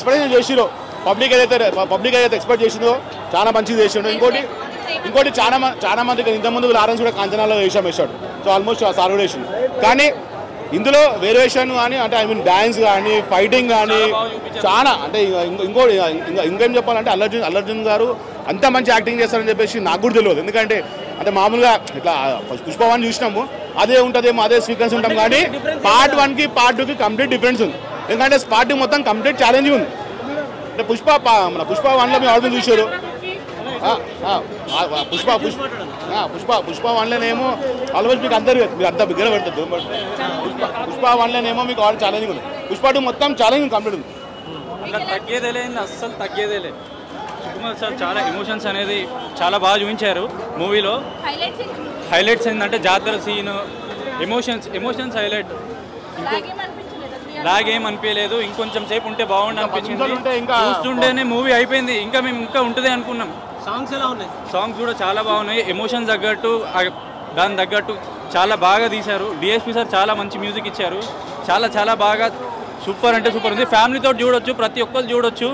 Expectation చేసిరో public ఏదైతే expect చేసిందో చాలా మంచిగా చేసిండు. ఇంకోటి చాలా మందికి ఇంతకుముందు లారెన్స్ కూడా కాంచనాలో వేసాడు. సో ఆల్మోస్ట్ సార్ కూడా వేసిండు. కానీ ఇందులో వేరియేషన్ కానీ అంటే ఐ మీన్ డ్యాన్స్ కానీ ఫైటింగ్ కానీ చాలా అంటే ఇంకేం చెప్పాలంటే అల్లర్జున్ గారు అంత మంచి యాక్టింగ్ చేస్తారని చెప్పేసి నాకు కూడా తెలియదు. ఎందుకంటే అంటే మామూలుగా ఇట్లా పుష్ప 1 చూసినాము అదే ఉంటుందేమో అదే సీక్వెన్స్ ఉంటాం. కానీ పార్ట్ 1కి పార్ట్ 2కి కంప్లీట్ డిఫరెన్స్ ఉంది. ఎందుకంటే పార్ట్ 2 మొత్తం కంప్లీట్ ఛాలెంజింగ్ ఉంది. అంటే పుష్ప 1లో మీ ఆల్బమ్ చూసారు. పుష్ప 1లోనేమో ఆల్మోస్ట్ మీకు మీరు అంతా బిగ్గర పెడుతుంది. పుష్ప 1లోనేమో మీకు ఆల్ ఛాలెంజింగ్ ఉంది. పుష్ప 2 మొత్తం ఛాలెంజింగ్ కంప్లీట్ ఉంది. తగ్గేదేలే అస్సలు తగ్గేదేలే. సుకుమార్ సార్ చాలా ఎమోషన్స్ అనేది చాలా బాగా చూపించారు మూవీలో. హైలైట్స్ ఏంటంటే జాతర సీన్ ఎమోషన్స్ హైలైట్. లాగ్ ఏం అనిపించలేదు. ఇంకొంచెం సేపు ఉంటే బాగుండు అనిపించింది. చూస్తుంటేనే మూవీ అయిపోయింది ఇంకా మేము ఇంకా ఉంటుంది అనుకున్నాం. సాంగ్స్ ఎలా ఉన్నాయి? సాంగ్స్ కూడా చాలా బాగున్నాయి. ఎమోషన్స్ తగ్గట్టు దాని తగ్గట్టు చాలా బాగా తీశారు. డిఎస్పీ సార్ చాలా మంచి మ్యూజిక్ ఇచ్చారు. చాలా బాగా సూపర్ అంటే సూపర్ ఉంది. ఫ్యామిలీతో చూడొచ్చు, ప్రతి ఒక్కరు చూడొచ్చు.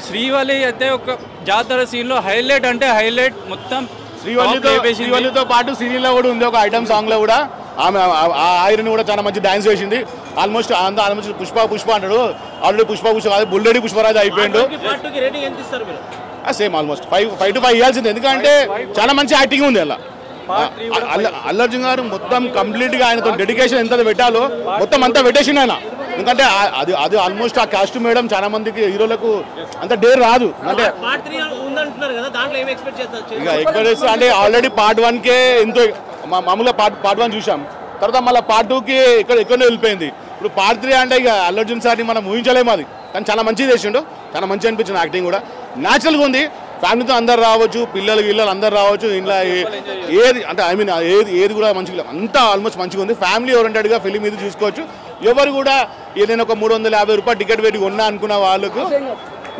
శ్రీవల్లి అయితే ఒక జాతర సీన్లో హైలైట్ అంటే హైలైట్. మొత్తం శ్రీవల్లితో పాటు సీరియల్లో కూడా ఉంది ఒక ఐటమ్ సాంగ్లో కూడా ఆమె ఐరన్ కూడా చాలా మంచి డాన్స్ వేసింది. ఆల్మోస్ట్ పుష్ప అంటాడు. ఆల్రెడీ పుష్ప కాదు బుల్లెడి పుష్పరాజు అయిపోయిండు. సేమ్ ఆల్మోస్ట్ 5 to 5 ఇవ్వాల్సింది. ఎందుకంటే చాలా మంచి యాక్టింగ్ ఉంది అలా. అల్లర్జున్ గారు మొత్తం కంప్లీట్గా ఆయనతో డెడికేషన్ ఎంత పెట్టాలో మొత్తం అంతా పెట్టేసిండు ఆయన. ఎందుకంటే అది ఆల్మోస్ట్ ఆ కాస్ట్యూమ్ వేయడం చాలా మందికి హీరోలకు అంత డేర్ రాదు. అంటే ఇక ఎక్స్పెక్ట్ అంటే ఆల్రెడీ పార్ట్ 1కే ఎంతో మామూలుగా పార్ట్ 1 చూసాం. తర్వాత మళ్ళీ పార్ట్ 2కి ఎక్కడో వెళ్ళిపోయింది. ఇప్పుడు పార్ట్ 3 అంటే ఇక అల్లర్జున్ సార్ని మనం ఊహించలేము. అది కానీ చాలా మంచిగా చేసిండు. చాలా మంచిగా అనిపించింది. యాక్టింగ్ కూడా న్యాచురల్గా ఉంది. ఫ్యామిలీతో అందరు రావచ్చు, పిల్లలు అందరు రావచ్చు. ఇంట్లో ఏది అంటే ఐ మీన్ ఏది కూడా మంచిగా అంతా ఆల్మోస్ట్ మంచిగా ఉంది. ఫ్యామిలీ ఓరియంటెడ్గా ఫిలిం ఇది చూసుకోవచ్చు. ఎవరు కూడా ఏదైనా ఒక 350 రూపాయలు టికెట్ పెట్టి కొన్నా అనుకున్న వాళ్ళకు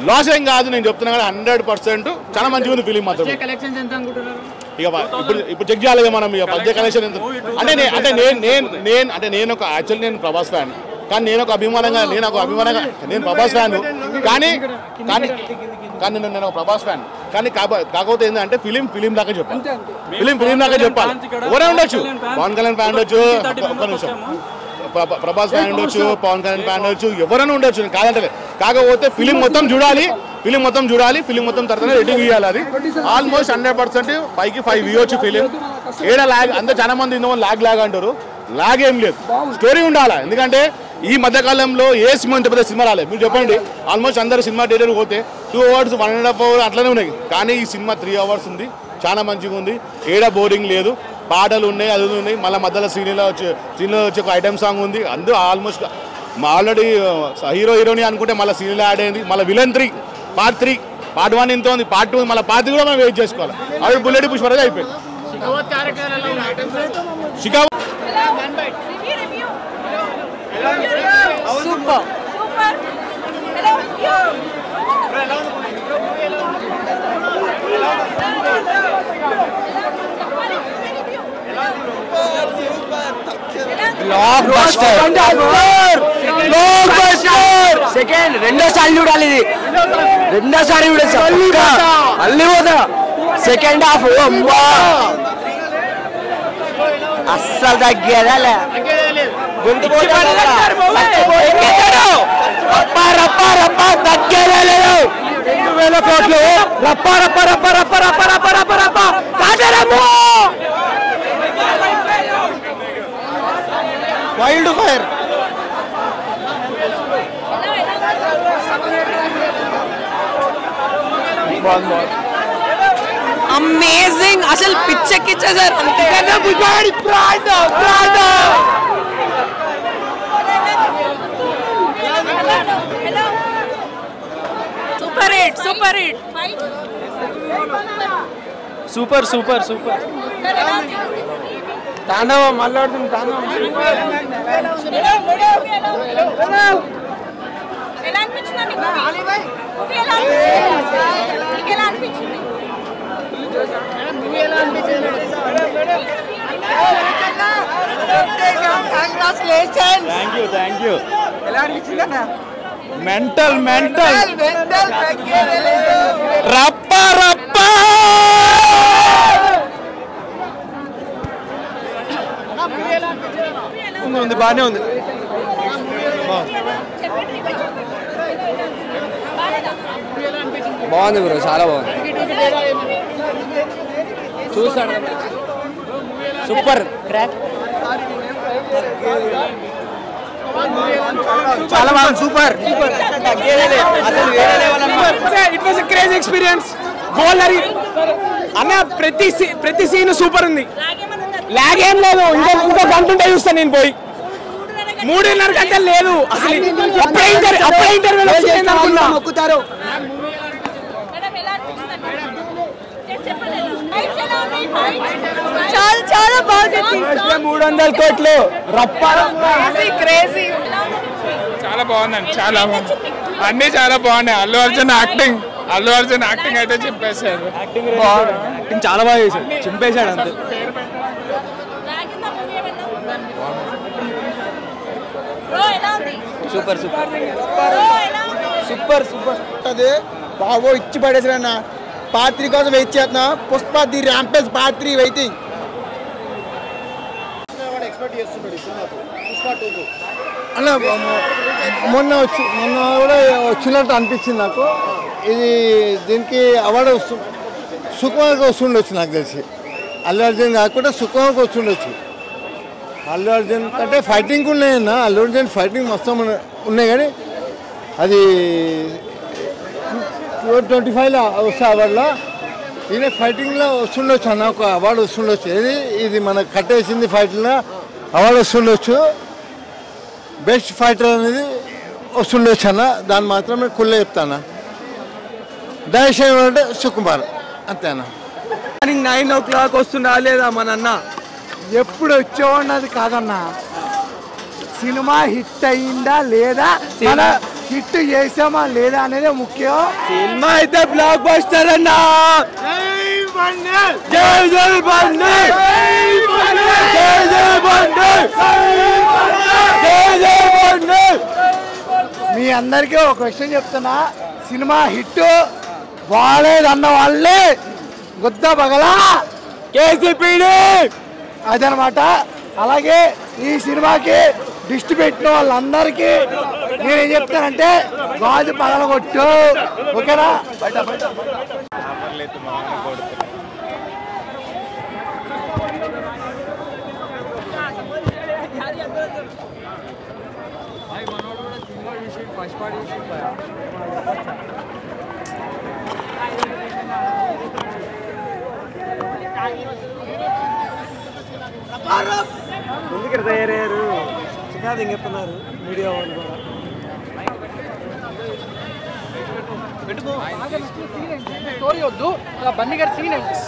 లాస్ ఏం కాదు. నేను చెప్తున్నా కదా 100% చాలా మంచిగా ఉంది ఫిలిం మాత్రం. ఇక ఇప్పుడు చెక్ చేయాలి మనం ఇక బడ్జెట్ కలెక్షన్ ఎంత అంటే నేను ఒక యాక్చువల్లీ నేను ప్రభాస్ ఫ్యాన్. కానీ నేను ప్రభాస్ ఫ్యాన్. కానీ నేను ప్రభాస్ ఫ్యాన్. కానీ కాకపోతే ఏంటంటే ఫిలిం దాకా చెప్పాలి. ఫిలిం దాకా చెప్పాలి. ఎవరే ఉండొచ్చు, పవన్ కళ్యాణ్ ఫ్యాన్ ఉండొచ్చు, ఒక్క నిమిషం ప్రభాస్ ఫ్యాన్ ఉండొచ్చు, పవన్ కళ్యాణ్ ఫ్యాన్ ఉండొచ్చు, ఎవరైనా ఉండొచ్చు కాదంటే. కాకపోతే ఫిలిం మొత్తం చూడాలి. ఫిలిం మొత్తం తర్వాత రేటింగ్ ఇవ్వాలి. అది ఆల్మోస్ట్ 100% 5కి 5 ఇవ్వచ్చు ఫిలిం. ఏడా లాగ్ అంతా చాలా మంది లాగ్ అంటారు. లాగ్ ఏం లేదు, స్టోరీ ఉండాలి. ఎందుకంటే ఈ మధ్యకాలంలో ఏ సినిమా ఇంత పెద్ద సినిమా రాలేదు. మీరు చెప్పండి. ఆల్మోస్ట్ అందరు సినిమా థియేటర్ పోతే 2 hours 1.5 hours అట్లనే ఉన్నాయి. కానీ ఈ సినిమా 3 hours ఉంది. చాలా మంచిగా ఉంది. ఏడా బోరింగ్ లేదు. పాటలు ఉన్నాయి, అది ఉన్నాయి. మళ్ళీ మధ్యలో సీన్లో వచ్చి ఒక ఐటమ్ సాంగ్ ఉంది. అందులో ఆల్మోస్ట్ ఆల్రెడీ హీరోని అనుకుంటే మళ్ళీ సీన్లో యాడ్ అయింది. మళ్ళీ విలన్ 3 పార్ట్ 3 పార్ట్ 1 ఎంత ఉంది, పార్ట్ 2 మళ్ళీ పార్ట్ 3 కూడా మనం వెయిట్ చేసుకోవాలి. అవి బుల్లెడి పుష్పరాజు అయిపోయింది. సెకండ్ రెండోసారి చూడాలి. ఇది రెండోసారి అల్లి పోతా. సెకండ్ హాఫ్ అస్సలు తగ్గేదా గుంటు తగ్గేదా లేదు. 2000 కోట్లు వైల్డ్ ఫైర్. అమేజింగ్. అసలు పిచ్చెక్కిచ్చేసారు. Super hit. సూపర్ తాండవం మళ్ళాడుతుంది. తాండవం థ్యాంక్ యూ. ఎలా అనిపించింది అన్న? మెంటల్ రప్ప ఉంది బాగానే ఉంది. బాగుంది బ్రో, చాలా బాగుంది. చూసాడు సూపర్ చాలా బాగుంది. Super it was a crazy experience. గోలరీ అన్న ప్రతి సీన్ సూపర్ ఉంది. లాగ్ ఏం లేదు. ఇంకో గంట ఉంటే చూస్తాను నేను పోయి. 3.5 గంటలు లేదు అసలు. అప్పుడే ఇంటర్వ్యూలో మొక్కుతారు. చాలా బాగుంది. 300 కోట్లు చాలా బాగుందండి. చాలా బాగుంది. అన్ని చాలా బాగున్నాయి. అల్లు అర్జున్ యాక్టింగ్ అయితే చింపేశారు. యాక్టింగ్ చాలా బాగా చేశాడు, చింపేశాడు అంతే. సూపర్ అదే బాబో ఇచ్చి పడేసారన్న. పార్ట్ 3 కోసం వెయిట్ చేస్తున్నా. Pushpa the rampage part 3 waiting. అన్న మొన్న కూడా వచ్చినట్టు అనిపించింది నాకు. ఇది దీనికి అవార్డు సుకుమార్కి వస్తుండొచ్చు నాకు తెలిసి. అల్లు అర్జున్ కాకుండా సుకుమార్కి వస్తుండొచ్చు. అల్లు అర్జున్ అంటే ఫైటింగ్ ఉన్నాయన్న. అల్లు అర్జున్ ఫైటింగ్ మొత్తం ఉన్నాయి కానీ అది 25లో వస్తే అవార్డులో ఈయన ఫైటింగ్లో వస్తుండొచ్చు అన్న. ఒక అవార్డు వస్తుండొచ్చు. ఇది మనకు కట్టేసింది ఫైటింగ్లో అవార్డు వస్తుండొచ్చు. బెస్ట్ ఫైటర్ అనేది వస్తుండొచ్చు అన్న. దాన్ని మాత్రమే కుళ్ళే చెప్తాను. దయచేసి అంటే సుకుమార్ అంతేనా. 9 o'clock వస్తుందా లేదా మన అన్న? ఎప్పుడు వచ్చేవాడినది కాదన్నా. సినిమా హిట్ అయిందా లేదా, హిట్ చేసామా లేదా అనేది ముఖ్యం. సినిమా అయితే బ్లాక్ బస్టర్ అన్న. మీ అందరికీ ఒక విషయం చెప్తున్నా. సినిమా హిట్ బాగాలేదన్న వాళ్ళే గుద్ద పగలా కేసీపీడీ అదనమాట. అలాగే ఈ సినిమాకి దిష్టి పెట్టిన వాళ్ళందరికీ నేనేం చెప్తానంటే గాజు పగలగొట్టు. ఓకేనా? ఎందుకు తయారయ్యారు? చికాది ఇంకెత్తున్నారు మీడియా వాళ్ళు కూడా.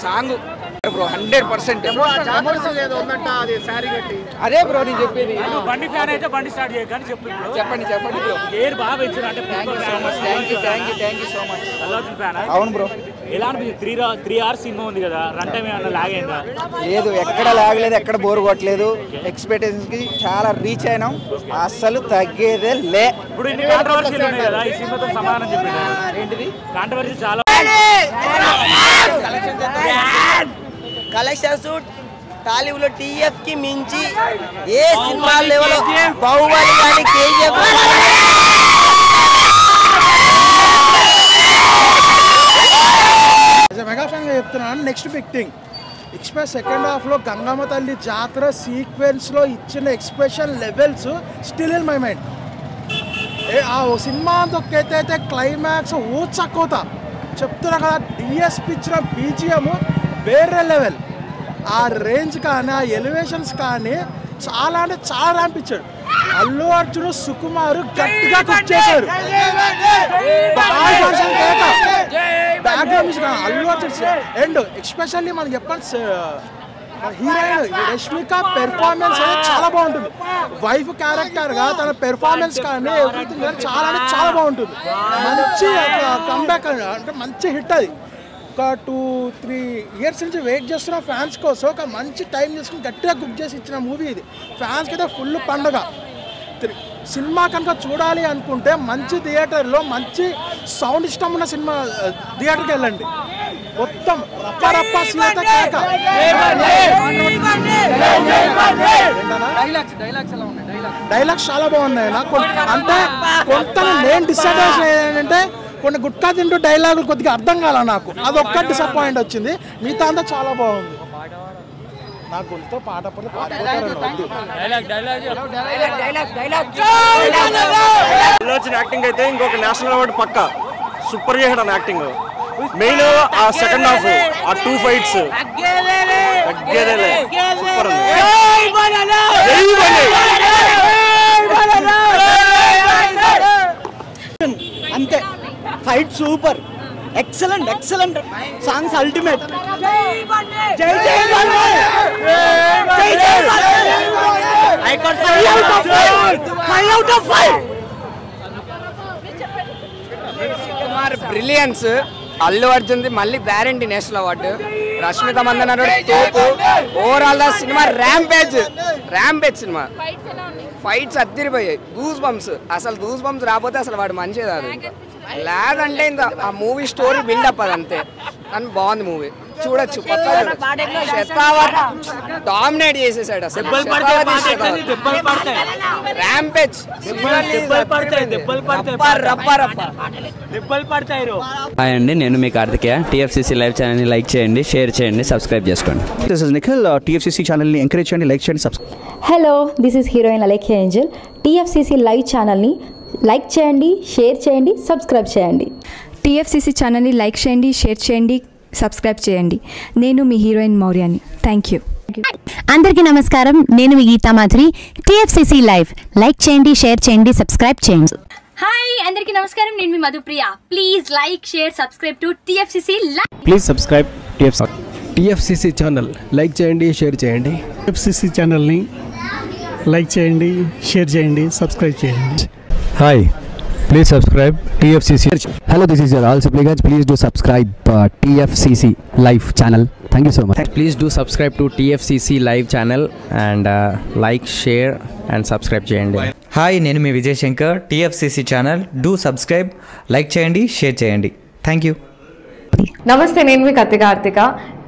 Song bro 100%. అదే బ్రో నేను చెప్పేది. బండి ఫ్యాన్ అయితే బండి స్టార్ట్ చేయగానే చెప్పండి బ్రో. గేర్ బాగా పెంచారు అంటే thank you so much. Allu Arjun fan. అవును బ్రో. ఎలా అనిపించింది? 3 hours సినిమా ఉంది కదా, రన్ టైం ఏమన్నా లాగ్ అయిందా? లేదు, ఎక్కడ లాగలేదు, ఎక్కడ బోర్ కొట్టలేదు. ఎక్స్పెక్టేషన్స్ కి చాలా రీచ్ అయినాం. అస్సలు తగ్గేదే లే. ఇప్పుడు ఇన్ని కాంట్రవర్సీలు ఉన్నాయి కదా, ఈ సినిమాతో సమాధానం చెప్పండి. ఏంటిది కాంట్రవర్సీ చాలా కలెక్షన్స్ టాలీవుడ్ లో టీఎఫ్ కి మించి ఏ సినిమా లెవెల్ బాహుబలి కానీ కేజీఎఫ్ మెగా ఫ్యాన్ గా చెప్తున్నాను. Next big thing express second half లో గంగమ్మ తల్లి జాతర సీక్వెన్స్ లో ఇచ్చిన expression levels still in my mind. ఆ సినిమా దొక్కైతే క్లైమాక్స్ ఊచకోత చెప్తున్నా కదా. డిఎస్పి ఇచ్చిన బీజిఎం వేరే లెవెల్. ఆ రేంజ్ కానీ ఆ ఎలివేషన్స్ కానీ చాలా అంటే చాలా అనిపించాడు. అల్లు అర్జున్ సుకుమార్ గట్టిగా కుక్ చేశారు. Background Allu Arjun and especially మనం చెప్పండి హీరోయిన్ రష్మిక పెర్ఫార్మెన్స్ అనేది చాలా బాగుంటుంది. వైఫ్ క్యారెక్టర్గా తన పెర్ఫార్మెన్స్ కానీ ఎవ్రీథింగ్ కానీ చాలా అంటే చాలా బాగుంటుంది. మంచి కంబ్యాక్ అంటే మంచి హిట్. అది ఒక 2-3 years నుంచి వెయిట్ చేస్తున్న ఫ్యాన్స్ కోసం ఒక మంచి టైం తీసుకుని గట్టిగా కుక్ చేసి ఇచ్చిన మూవీ ఇది. ఫ్యాన్స్కి అయితే ఫుల్ పండగ. సినిమా కనుక చూడాలి అనుకుంటే మంచి థియేటర్లో మంచి సౌండ్ ఇష్టం ఉన్న సినిమా థియేటర్కి వెళ్ళండి. మొత్తం రప్ప సీత కేక. డైలాగ్స్ చాలా బాగున్నాయి. నాకు అంటే కొంత నేను డిసడ్వాంటేజ్ ఏంటంటే కొన్ని గుట్కా తింటూ డైలాగులు కొద్దిగా అర్థం కాల నాకు, అదొక్క డిసప్పాయింట్ వచ్చింది. మిగతా అంతా చాలా బాగుంది. నా గొంతుతో పాట యాక్టింగ్ అయితే ఇంకొక నేషనల్ అవార్డు పక్క. సూపర్ చేసాడు అన్న యాక్టింగ్. మెయిన్ ఆ సెకండ్ హాఫ్ ఆ 2 ఫైట్స్ సూపర్ అంతే. Fight super, excellent excellent. Songs ultimate. జై జై I got 5 out of 5. Kumar brilliance. Allu అర్జున్ది మళ్ళీ guarantee national award. Rashmika Mandanna తోపు. ఓవరాల్ గా సినిమా ర్యాంపేజ్ సినిమా. ఫైట్స్ అద్దరిపోయాయి. Goosebumps. అసలు గూస్ బంప్స్ రాకపోతే అసలు వాడు మంచిది కాదు. లాగ్ అంటే ఇంత ఆ మూవీ స్టోరీ బిల్డప్ అది అంతే. కానీ బాగుంది మూవీ, చూడొచ్చు. డామినేట్ చేసేసాడు అసలు. ర్యాంపేజ్. హాయ్ అండి, నేను మీ కార్తికేయ. టీఎఫ్సీసీ లైవ్ ఛానల్ని లైక్ చేయండి, షేర్ చేయండి, సబ్స్క్రైబ్ చేసుకోండి. This is Nikhil. టీఎఫ్సీసీ ఛానల్ని ఎంకరేజ్ చేయండి, లైక్ చేయండి, subscribe. Hello, this is heroine Alekhya Angel. TFCC live ఛానల్ని లైక్ చేయండి, షేర్ చేయండి, సబ్స్క్రైబ్ చేయండి. టీఎఫ్సీసీ ఛానల్ని లైక్ చేయండి, షేర్ చేయండి, సబ్స్క్రైబ్ చేయండి. నేను మీ హీరోయిన్ మౌర్యాని. Thank you. అందరికీ నమస్కారం, నేను మీ Geetha Madhuri. TFCC live like చేయండి, షేర్ చేయండి, సబ్స్క్రైబ్ చేయండి. హాయ్ అందరికీ నమస్కారం, నేను మీ Madhupriya. Please like, share, subscribe to TFCC live. Please subscribe TFCC channel. Like చేయండి, షేర్ చేయండి. టీఎఫ్సీసీ ఛానల్ని లైక్ చేయండి, షేర్ చేయండి, సబ్స్క్రైబ్ చేయండి. Hi, please subscribe TFCC. Hello, this is your all supply guys. Please do subscribe TFCC live channel. Thank you so much. Please do subscribe to TFCC live channel and like, share and subscribe చేయండి. Hi, నేను మీ Vijay Shankar. TFCC channel do subscribe, like చేయండి, share చేయండి. Thank you. నమస్తే, నేను మీ Karthika.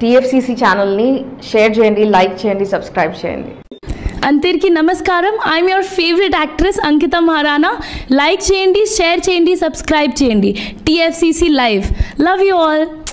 TFCC ఛానల్ని share చేయండి, లైక్ చేయండి, సబ్స్క్రైబ్ చేయండి. అందరికీ నమస్కారం, I'm your favourite actress Ankita Maharana. Like చేయండి, షేర్ చేయండి, సబ్స్క్రైబ్ చేయండి. TFCC live. Love you all.